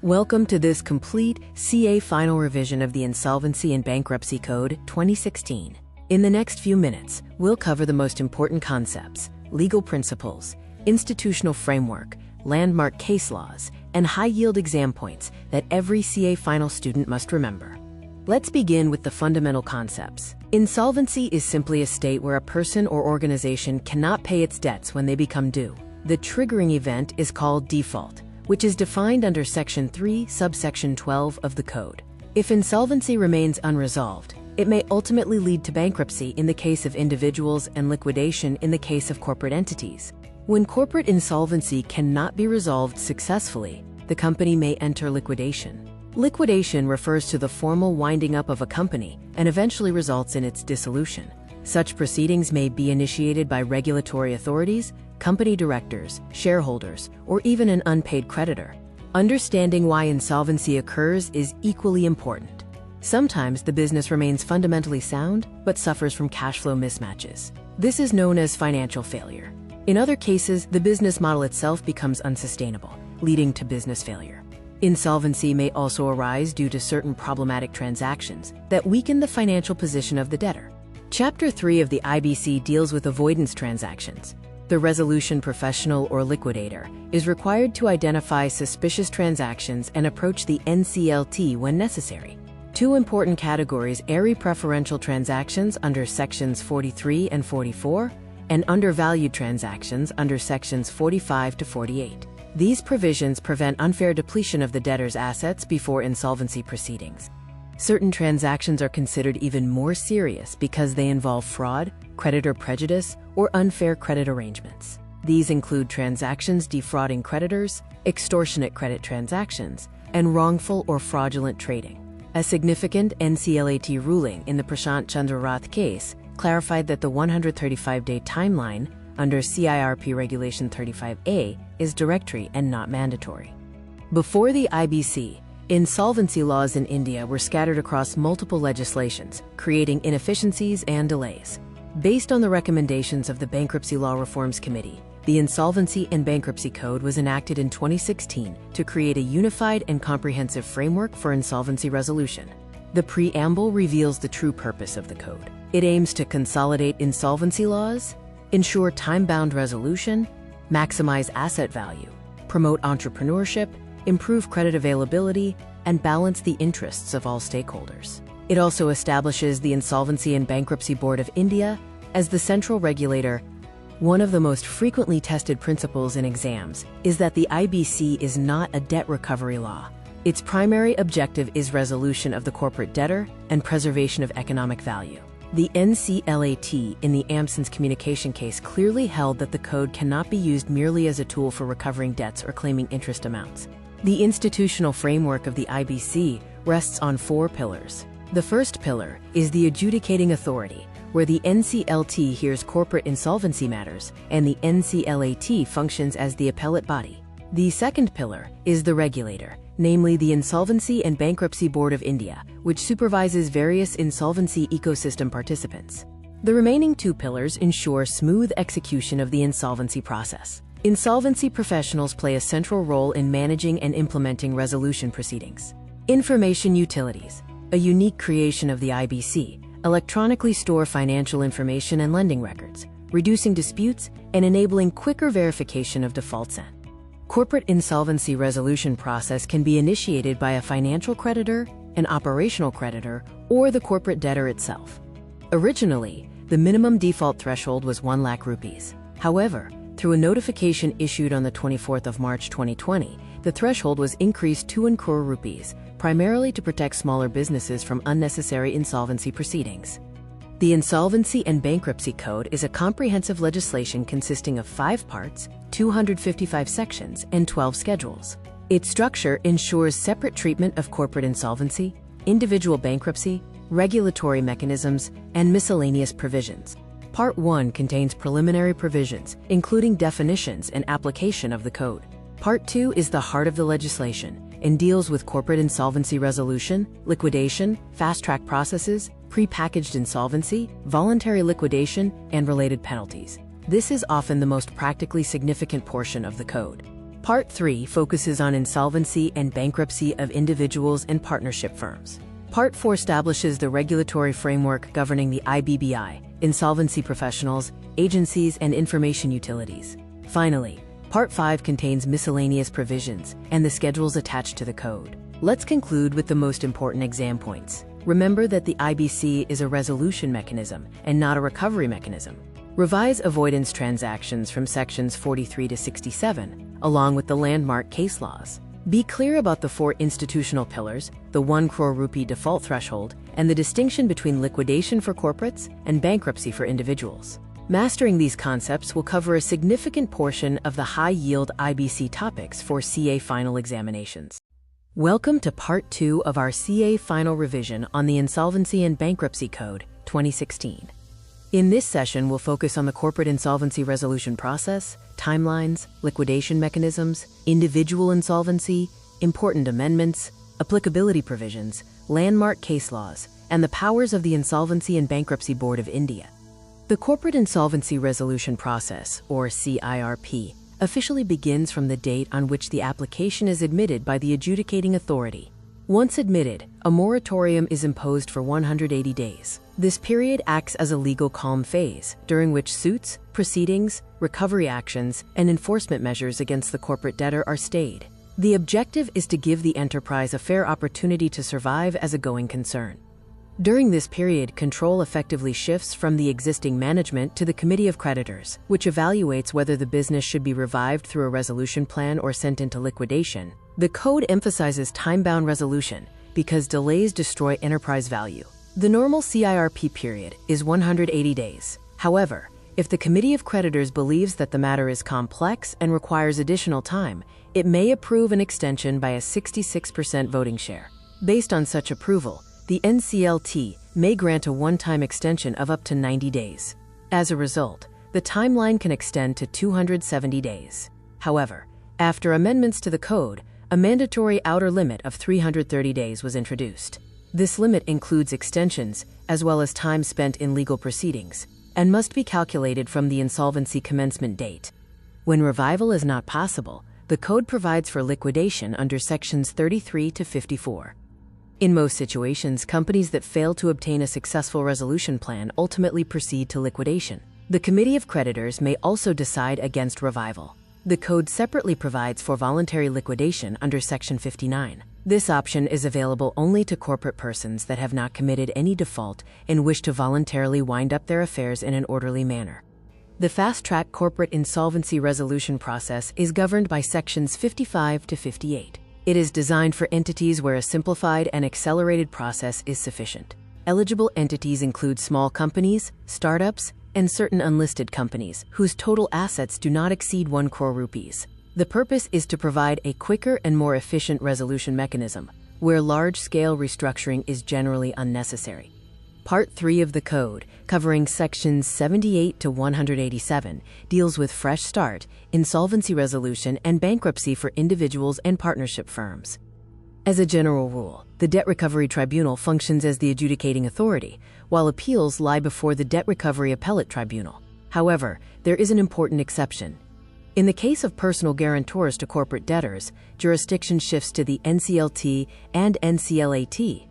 Welcome to this complete CA final revision of the Insolvency and Bankruptcy Code 2016. In the next few minutes, we'll cover the most important concepts, legal principles, institutional framework, landmark case laws, and high-yield exam points that every CA final student must remember. Let's begin with the fundamental concepts. Insolvency is simply a state where a person or organization cannot pay its debts when they become due. The triggering event is called default, which is defined under Section 3, subsection 12 of the Code. If insolvency remains unresolved, it may ultimately lead to bankruptcy in the case of individuals and liquidation in the case of corporate entities. When corporate insolvency cannot be resolved successfully, the company may enter liquidation. Liquidation refers to the formal winding up of a company and eventually results in its dissolution. Such proceedings may be initiated by regulatory authorities, company directors, shareholders, or even an unpaid creditor. Understanding why insolvency occurs is equally important. Sometimes the business remains fundamentally sound, but suffers from cash flow mismatches. This is known as financial failure. In other cases, the business model itself becomes unsustainable, leading to business failure. Insolvency may also arise due to certain problematic transactions that weaken the financial position of the debtor. Chapter 3 of the IBC deals with avoidance transactions. The resolution professional or liquidator is required to identify suspicious transactions and approach the NCLT when necessary. Two important categories are preferential transactions under Sections 43 and 44, and undervalued transactions under Sections 45 to 48. These provisions prevent unfair depletion of the debtor's assets before insolvency proceedings. Certain transactions are considered even more serious because they involve fraud, creditor prejudice, or unfair credit arrangements. These include transactions defrauding creditors, extortionate credit transactions, and wrongful or fraudulent trading. A significant NCLAT ruling in the Prashant Chandra Rath case clarified that the 135-day timeline under CIRP Regulation 35A is directory and not mandatory. Before the IBC, insolvency laws in India were scattered across multiple legislations, creating inefficiencies and delays. Based on the recommendations of the Bankruptcy Law Reforms Committee, the Insolvency and Bankruptcy Code was enacted in 2016 to create a unified and comprehensive framework for insolvency resolution. The preamble reveals the true purpose of the code. It aims to consolidate insolvency laws, ensure time-bound resolution, maximize asset value, promote entrepreneurship, improve credit availability, and balance the interests of all stakeholders. It also establishes the Insolvency and Bankruptcy Board of India as the central regulator. One of the most frequently tested principles in exams is that the IBC is not a debt recovery law. Its primary objective is resolution of the corporate debtor and preservation of economic value. The NCLAT in the Amson's communication case clearly held that the code cannot be used merely as a tool for recovering debts or claiming interest amounts. The institutional framework of the IBC rests on 4 pillars. The first pillar is the adjudicating authority, where the NCLT hears corporate insolvency matters and the NCLAT functions as the appellate body. The second pillar is the regulator, namely the Insolvency and Bankruptcy Board of India, which supervises various insolvency ecosystem participants. The remaining 2 pillars ensure smooth execution of the insolvency process. Insolvency professionals play a central role in managing and implementing resolution proceedings. Information utilities, a unique creation of the IBC, electronically store financial information and lending records, reducing disputes and enabling quicker verification of defaults. Corporate insolvency resolution process can be initiated by a financial creditor, an operational creditor, or the corporate debtor itself. Originally, the minimum default threshold was 1 lakh rupees. However, through a notification issued on the 24th of March 2020, the threshold was increased to 1 crore rupees, primarily to protect smaller businesses from unnecessary insolvency proceedings. The Insolvency and Bankruptcy Code is a comprehensive legislation consisting of 5 parts, 255 sections, and 12 schedules. Its structure ensures separate treatment of corporate insolvency, individual bankruptcy, regulatory mechanisms, and miscellaneous provisions. Part 1 contains preliminary provisions, including definitions and application of the code. Part 2 is the heart of the legislation and deals with corporate insolvency resolution, liquidation, fast-track processes, pre-packaged insolvency, voluntary liquidation, and related penalties. This is often the most practically significant portion of the code. Part 3 focuses on insolvency and bankruptcy of individuals and partnership firms. Part 4 establishes the regulatory framework governing the IBBI, insolvency professionals, agencies, and information utilities. Finally, Part 5 contains miscellaneous provisions and the schedules attached to the code. Let's conclude with the most important exam points. Remember that the IBC is a resolution mechanism and not a recovery mechanism. Revise avoidance transactions from sections 43 to 67, along with the landmark case laws. Be clear about the 4 institutional pillars, the 1 crore rupee default threshold, and the distinction between liquidation for corporates and bankruptcy for individuals. Mastering these concepts will cover a significant portion of the high-yield IBC topics for CA final examinations. Welcome to Part 2 of our CA final revision on the Insolvency and Bankruptcy Code, 2016. In this session, we'll focus on the corporate insolvency resolution process, timelines, liquidation mechanisms, individual insolvency, important amendments, applicability provisions, landmark case laws, and the powers of the Insolvency and Bankruptcy Board of India. The corporate insolvency resolution process, or CIRP, officially begins from the date on which the application is admitted by the adjudicating authority. Once admitted, a moratorium is imposed for 180 days. This period acts as a legal calm phase, during which suits, proceedings, recovery actions, and enforcement measures against the corporate debtor are stayed. The objective is to give the enterprise a fair opportunity to survive as a going concern. During this period, control effectively shifts from the existing management to the Committee of Creditors, which evaluates whether the business should be revived through a resolution plan or sent into liquidation. The code emphasizes time-bound resolution because delays destroy enterprise value. The normal CIRP period is 180 days. However, if the Committee of Creditors believes that the matter is complex and requires additional time, it may approve an extension by a 66% voting share. Based on such approval, the NCLT may grant a one-time extension of up to 90 days. As a result, the timeline can extend to 270 days. However, after amendments to the code, a mandatory outer limit of 330 days was introduced. This limit includes extensions, as well as time spent in legal proceedings, and must be calculated from the insolvency commencement date. When revival is not possible, the code provides for liquidation under sections 33 to 54. In most situations, companies that fail to obtain a successful resolution plan ultimately proceed to liquidation. The Committee of Creditors may also decide against revival. The code separately provides for voluntary liquidation under Section 59. This option is available only to corporate persons that have not committed any default and wish to voluntarily wind up their affairs in an orderly manner. The fast-track corporate insolvency resolution process is governed by Sections 55 to 58. It is designed for entities where a simplified and accelerated process is sufficient. Eligible entities include small companies, startups, and certain unlisted companies whose total assets do not exceed 1 crore rupees. The purpose is to provide a quicker and more efficient resolution mechanism, where large-scale restructuring is generally unnecessary. Part 3 of the code, covering sections 78 to 187, deals with fresh start, insolvency resolution, and bankruptcy for individuals and partnership firms. As a general rule, the Debt Recovery Tribunal functions as the adjudicating authority, while appeals lie before the Debt Recovery Appellate Tribunal. However, there is an important exception. In the case of personal guarantors to corporate debtors, jurisdiction shifts to the NCLT and NCLAT.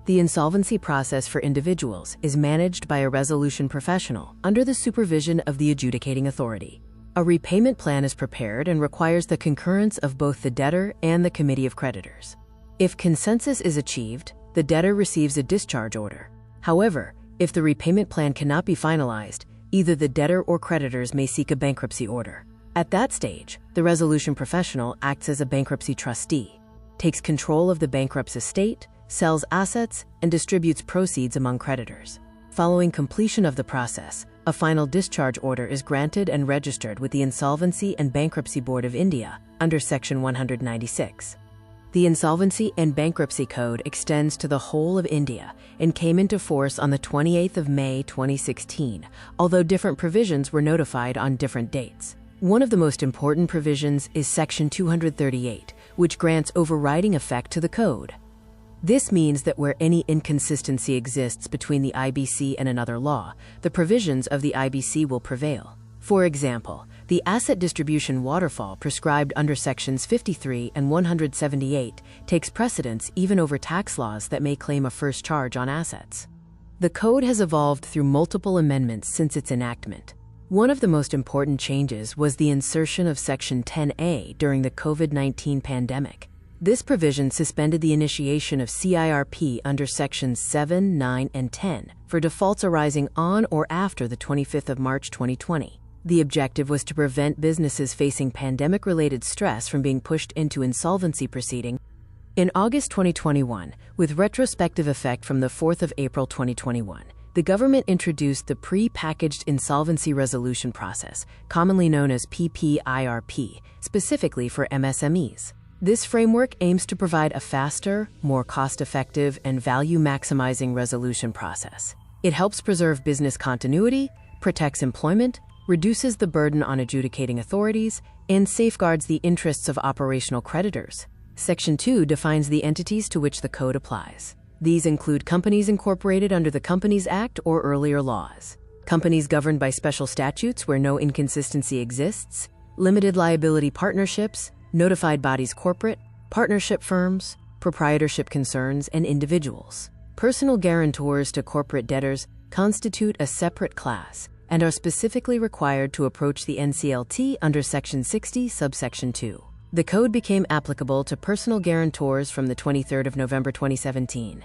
The insolvency process for individuals is managed by a resolution professional under the supervision of the adjudicating authority. A repayment plan is prepared and requires the concurrence of both the debtor and the Committee of Creditors. If consensus is achieved, the debtor receives a discharge order. However, if the repayment plan cannot be finalized, either the debtor or creditors may seek a bankruptcy order. At that stage, the resolution professional acts as a bankruptcy trustee, takes control of the bankrupt's estate, sells assets, and distributes proceeds among creditors. Following completion of the process, a final discharge order is granted and registered with the Insolvency and Bankruptcy Board of India under Section 196. The Insolvency and Bankruptcy Code extends to the whole of India and came into force on the 28th of May 2016, although different provisions were notified on different dates. One of the most important provisions is Section 238, which grants overriding effect to the code. This means that where any inconsistency exists between the IBC and another law, the provisions of the IBC will prevail. For example, the asset distribution waterfall prescribed under Sections 53 and 178 takes precedence even over tax laws that may claim a first charge on assets. The code has evolved through multiple amendments since its enactment. One of the most important changes was the insertion of Section 10A during the COVID-19 pandemic. This provision suspended the initiation of CIRP under Sections 7, 9, and 10 for defaults arising on or after the 25th of March 2020. The objective was to prevent businesses facing pandemic-related stress from being pushed into insolvency proceeding. In August 2021, with retrospective effect from the 4th of April 2021, the government introduced the Pre-Packaged Insolvency Resolution Process, commonly known as PPIRP, specifically for MSMEs. This framework aims to provide a faster, more cost-effective, and value-maximizing resolution process. It helps preserve business continuity, protects employment, reduces the burden on adjudicating authorities, and safeguards the interests of operational creditors. Section 2 defines the entities to which the code applies. These include companies incorporated under the Companies Act or earlier laws, companies governed by special statutes where no inconsistency exists, limited liability partnerships, notified bodies corporate, partnership firms, proprietorship concerns, and individuals. Personal guarantors to corporate debtors constitute a separate class and are specifically required to approach the NCLT under Section 60, subsection 2. The code became applicable to personal guarantors from the 23rd of November 2017.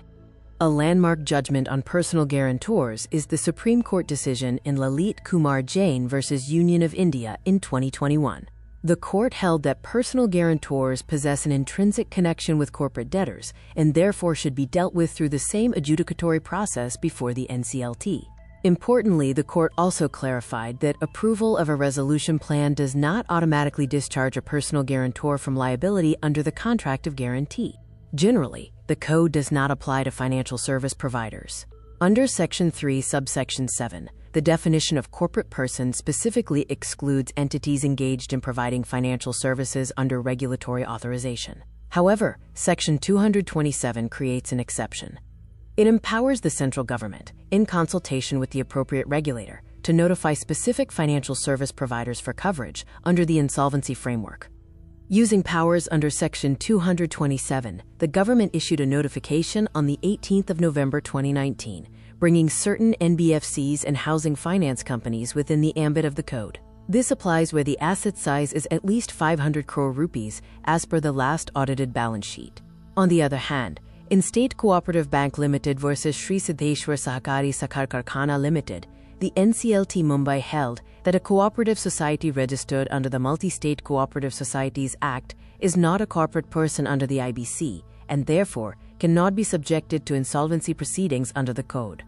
A landmark judgment on personal guarantors is the Supreme Court decision in Lalit Kumar Jain v. Union of India in 2021. The court held that personal guarantors possess an intrinsic connection with corporate debtors and therefore should be dealt with through the same adjudicatory process before the NCLT. Importantly, the court also clarified that approval of a resolution plan does not automatically discharge a personal guarantor from liability under the contract of guarantee. Generally, the code does not apply to financial service providers. Under Section 3, subsection 7, the definition of corporate person specifically excludes entities engaged in providing financial services under regulatory authorization. However, Section 227 creates an exception. It empowers the central government, in consultation with the appropriate regulator, to notify specific financial service providers for coverage under the insolvency framework. Using powers under Section 227, the government issued a notification on the 18th of November 2019, bringing certain NBFCs and housing finance companies within the ambit of the code. This applies where the asset size is at least 500 crore rupees as per the last audited balance sheet. On the other hand, in State Cooperative Bank Limited versus Sri Siddheshwar Sahakari Sakhar Karkhana Limited, the NCLT Mumbai held that a cooperative society registered under the Multi-State Cooperative Societies Act is not a corporate person under the IBC and therefore cannot be subjected to insolvency proceedings under the code.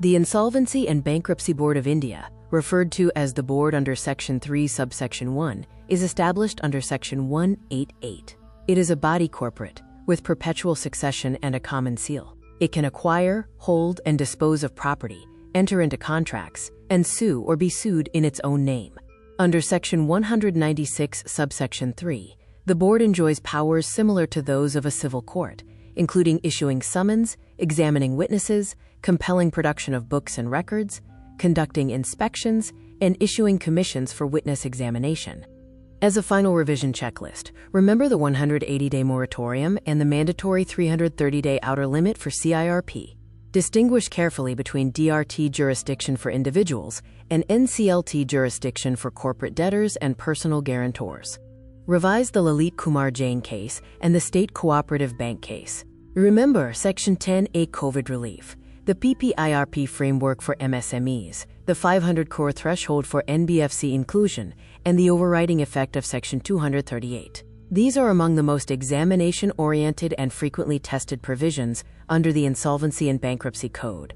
The Insolvency and Bankruptcy Board of India, referred to as the board under Section 3, subsection 1, is established under Section 188. It is a body corporate with perpetual succession and a common seal. It can acquire, hold, and dispose of property, enter into contracts, and sue or be sued in its own name. Under Section 196, subsection 3, the board enjoys powers similar to those of a civil court, including issuing summons, examining witnesses, compelling production of books and records, conducting inspections, and issuing commissions for witness examination. As a final revision checklist, remember the 180-day moratorium and the mandatory 330-day outer limit for CIRP. Distinguish carefully between DRT jurisdiction for individuals and NCLT jurisdiction for corporate debtors and personal guarantors. Revise the Lalit Kumar Jain case and the State Cooperative Bank case. Remember Section 10A COVID relief, the PPIRP framework for MSMEs, the 500 crore threshold for NBFC inclusion, and the overriding effect of Section 238. These are among the most examination-oriented and frequently tested provisions under the Insolvency and Bankruptcy Code.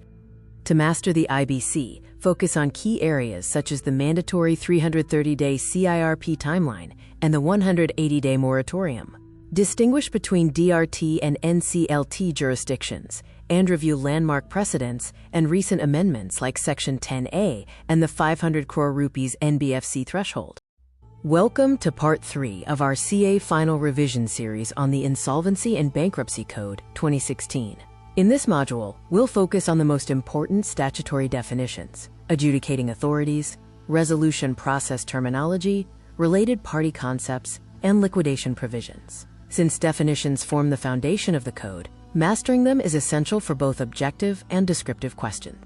To master the IBC, focus on key areas such as the mandatory 330-day CIRP timeline and the 180-day moratorium. Distinguish between DRT and NCLT jurisdictions, and review landmark precedents and recent amendments like Section 10A and the 500 crore rupees NBFC threshold. Welcome to Part 3 of our CA Final Revision series on the Insolvency and Bankruptcy Code 2016. In this module, we'll focus on the most important statutory definitions, adjudicating authorities, resolution process terminology, related party concepts, and liquidation provisions. Since definitions form the foundation of the code, mastering them is essential for both objective and descriptive questions.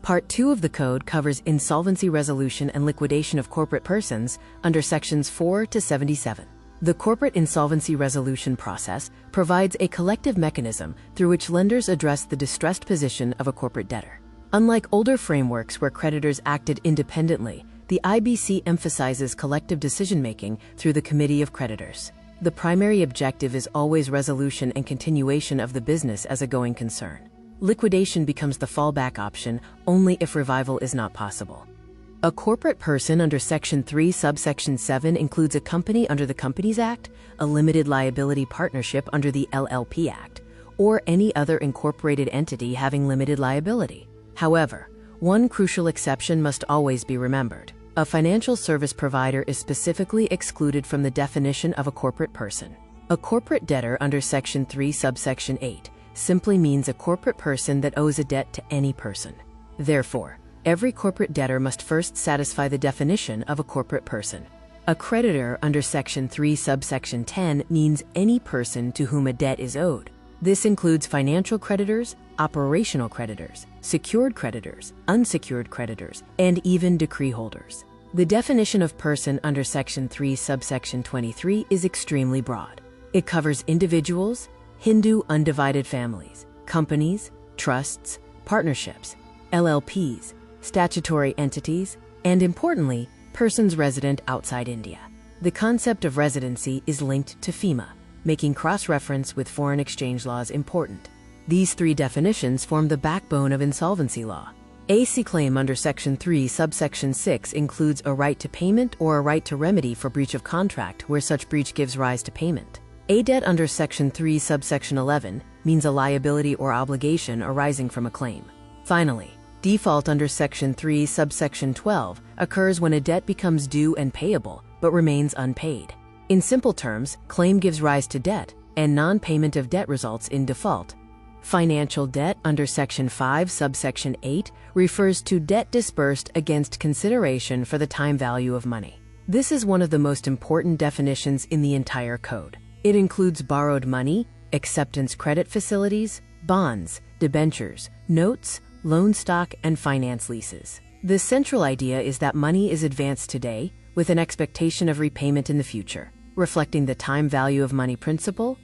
Part 2 of the code covers insolvency resolution and liquidation of corporate persons under sections 4 to 77. The corporate insolvency resolution process provides a collective mechanism through which lenders address the distressed position of a corporate debtor. Unlike older frameworks where creditors acted independently, the IBC emphasizes collective decision-making through the Committee of Creditors. The primary objective is always resolution and continuation of the business as a going concern. Liquidation becomes the fallback option only if revival is not possible. A corporate person under Section 3, subsection 7 includes a company under the Companies Act, a limited liability partnership under the LLP Act, or any other incorporated entity having limited liability. However, one crucial exception must always be remembered. A financial service provider is specifically excluded from the definition of a corporate person. A corporate debtor under Section 3, subsection 8 simply means a corporate person that owes a debt to any person. Therefore, every corporate debtor must first satisfy the definition of a corporate person. A creditor under Section 3, subsection 10 means any person to whom a debt is owed. This includes financial creditors, operational creditors, secured creditors, unsecured creditors, and even decree holders. The definition of person under Section 3, subsection 23 is extremely broad. It covers individuals, Hindu undivided families, companies, trusts, partnerships, LLPs, statutory entities, and importantly, persons resident outside India. The concept of residency is linked to FEMA, making cross-reference with foreign exchange laws important. These three definitions form the backbone of insolvency law. AC claim under Section 3, subsection 6 includes a right to payment or a right to remedy for breach of contract where such breach gives rise to payment. A debt under Section 3, subsection 11 means a liability or obligation arising from a claim. Finally, default under Section 3, subsection 12 occurs when a debt becomes due and payable but remains unpaid. In simple terms, claim gives rise to debt, and non-payment of debt results in default. Financial debt under Section 5, subsection 8 refers to debt disbursed against consideration for the time value of money. This is one of the most important definitions in the entire code. It includes borrowed money, acceptance credit facilities, bonds, debentures, notes, loan stock, and finance leases. The central idea is that money is advanced today with an expectation of repayment in the future, reflecting the time value of money principle.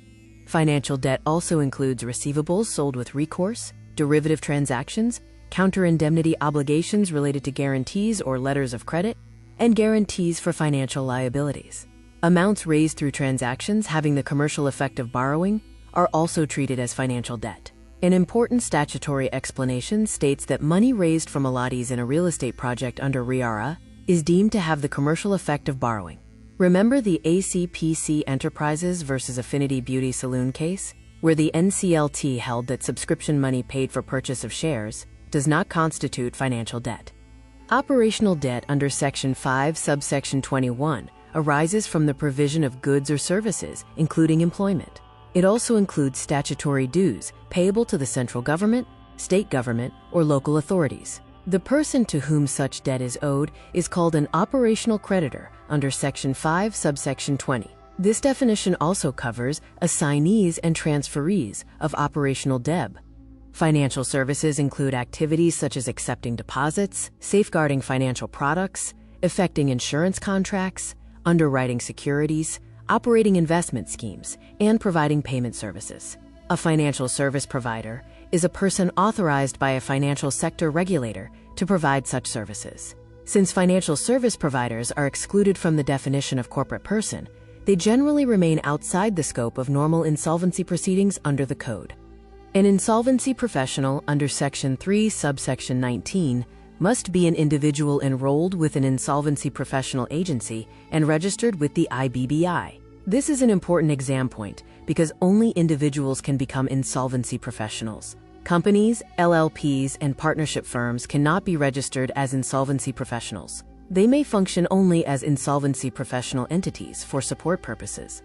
Financial debt also includes receivables sold with recourse, derivative transactions, counter-indemnity obligations related to guarantees or letters of credit, and guarantees for financial liabilities. Amounts raised through transactions having the commercial effect of borrowing are also treated as financial debt. An important statutory explanation states that money raised from allottees in a real estate project under REARA is deemed to have the commercial effect of borrowing. Remember the ACPC Enterprises versus Affinity Beauty Saloon case, where the NCLT held that subscription money paid for purchase of shares does not constitute financial debt. Operational debt under Section 5, subsection 21 arises from the provision of goods or services, including employment. It also includes statutory dues payable to the central government, state government, or local authorities. The person to whom such debt is owed is called an operational creditor under Section 5, subsection 20. This definition also covers assignees and transferees of operational deb. Financial services include activities such as accepting deposits, safeguarding financial products, effecting insurance contracts, underwriting securities, operating investment schemes, and providing payment services. A financial service provider is a person authorized by a financial sector regulator to provide such services. Since financial service providers are excluded from the definition of corporate person, they generally remain outside the scope of normal insolvency proceedings under the code. An insolvency professional under Section 3, subsection 19 must be an individual enrolled with an insolvency professional agency and registered with the IBBI. This is an important exam point because only individuals can become insolvency professionals. Companies, LLPs, and partnership firms cannot be registered as insolvency professionals. They may function only as insolvency professional entities for support purposes.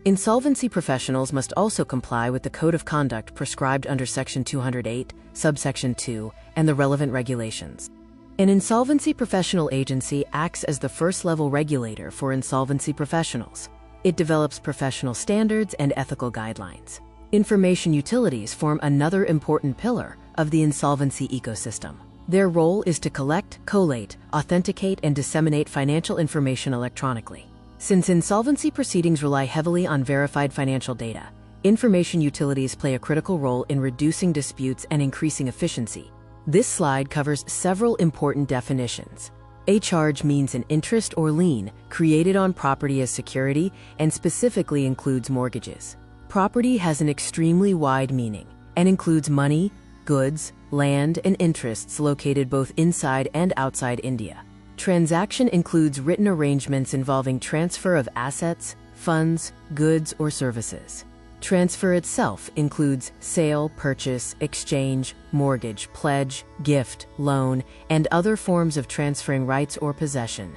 Insolvency professionals must also comply with the Code of Conduct prescribed under Section 208, subsection 2, and the relevant regulations. An insolvency professional agency acts as the first-level regulator for insolvency professionals. It develops professional standards and ethical guidelines. Information utilities form another important pillar of the insolvency ecosystem. Their role is to collect, collate, authenticate, and disseminate financial information electronically. Since insolvency proceedings rely heavily on verified financial data, information utilities play a critical role in reducing disputes and increasing efficiency. This slide covers several important definitions. A charge means an interest or lien created on property as security and specifically includes mortgages. Property has an extremely wide meaning and includes money, goods, land, and interests located both inside and outside India. Transaction includes written arrangements involving transfer of assets, funds, goods, or services. Transfer itself includes sale, purchase, exchange, mortgage, pledge, gift, loan, and other forms of transferring rights or possession.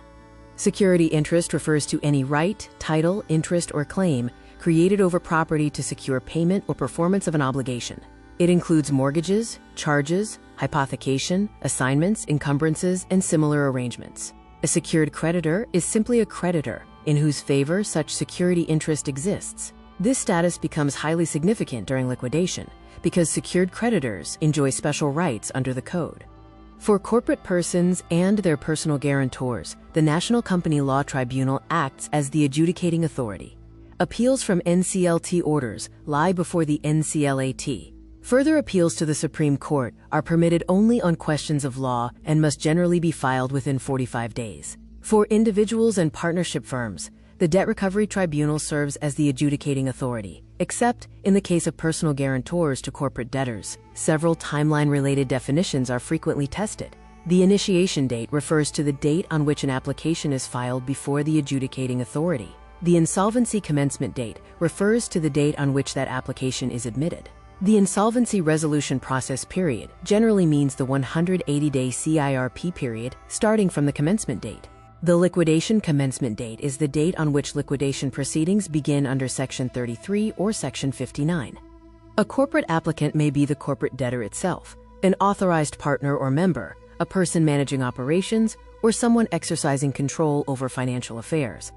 Security interest refers to any right, title, interest, or claim created over property to secure payment or performance of an obligation. It includes mortgages, charges, hypothecation, assignments, encumbrances, and similar arrangements. A secured creditor is simply a creditor in whose favor such security interest exists. This status becomes highly significant during liquidation because secured creditors enjoy special rights under the code. For corporate persons and their personal guarantors, the National Company Law Tribunal acts as the adjudicating authority. Appeals from NCLT orders lie before the NCLAT. Further appeals to the Supreme Court are permitted only on questions of law and must generally be filed within 45 days. For individuals and partnership firms, the Debt Recovery Tribunal serves as the adjudicating authority, except in the case of personal guarantors to corporate debtors. Several timeline-related definitions are frequently tested. The initiation date refers to the date on which an application is filed before the adjudicating authority. The insolvency commencement date refers to the date on which that application is admitted. The insolvency resolution process period generally means the 180-day CIRP period starting from the commencement date. The liquidation commencement date is the date on which liquidation proceedings begin under Section 33 or Section 59. A corporate applicant may be the corporate debtor itself, an authorized partner or member, a person managing operations, or someone exercising control over financial affairs.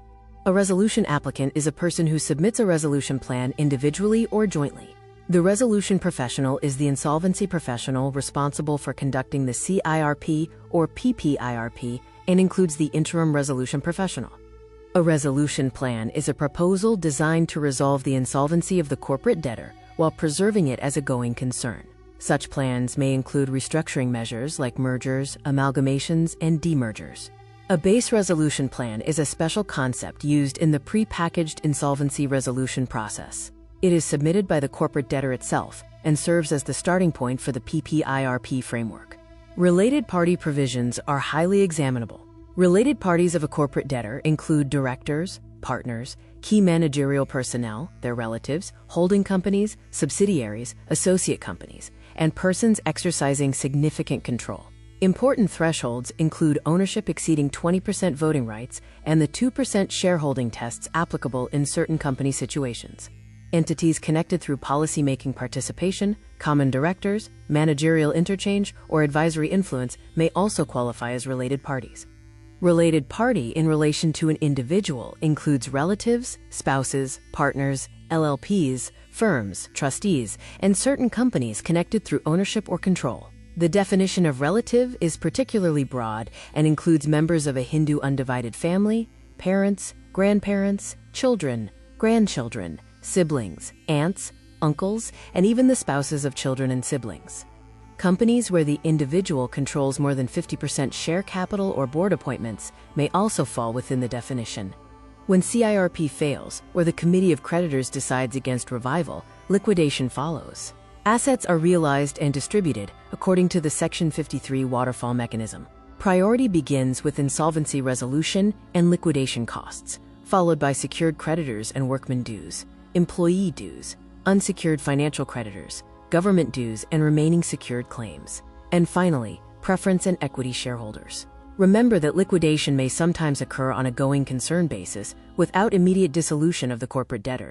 A resolution applicant is a person who submits a resolution plan individually or jointly. The resolution professional is the insolvency professional responsible for conducting the CIRP or PPIRP and includes the interim resolution professional. A resolution plan is a proposal designed to resolve the insolvency of the corporate debtor while preserving it as a going concern. Such plans may include restructuring measures like mergers, amalgamations, and demergers. A base resolution plan is a special concept used in the pre-packaged insolvency resolution process. It is submitted by the corporate debtor itself and serves as the starting point for the PPIRP framework. Related party provisions are highly examinable. Related parties of a corporate debtor include directors, partners, key managerial personnel, their relatives, holding companies, subsidiaries, associate companies, and persons exercising significant control. Important thresholds include ownership exceeding 20% voting rights and the 2% shareholding tests applicable in certain company situations. Entities connected through policymaking participation, common directors, managerial interchange, or advisory influence may also qualify as related parties. Related party in relation to an individual includes relatives, spouses, partners, LLPs, firms, trustees, and certain companies connected through ownership or control. The definition of relative is particularly broad and includes members of a Hindu undivided family, parents, grandparents, children, grandchildren, siblings, aunts, uncles, and even the spouses of children and siblings. Companies where the individual controls more than 50% share capital or board appointments may also fall within the definition. When CIRP fails, or the Committee of Creditors decides against revival, liquidation follows. Assets are realized and distributed according to the Section 53 waterfall mechanism. Priority begins with insolvency resolution and liquidation costs, followed by secured creditors and workman dues, employee dues, unsecured financial creditors, government dues, and remaining secured claims. And finally, preference and equity shareholders. Remember that liquidation may sometimes occur on a going concern basis without immediate dissolution of the corporate debtor.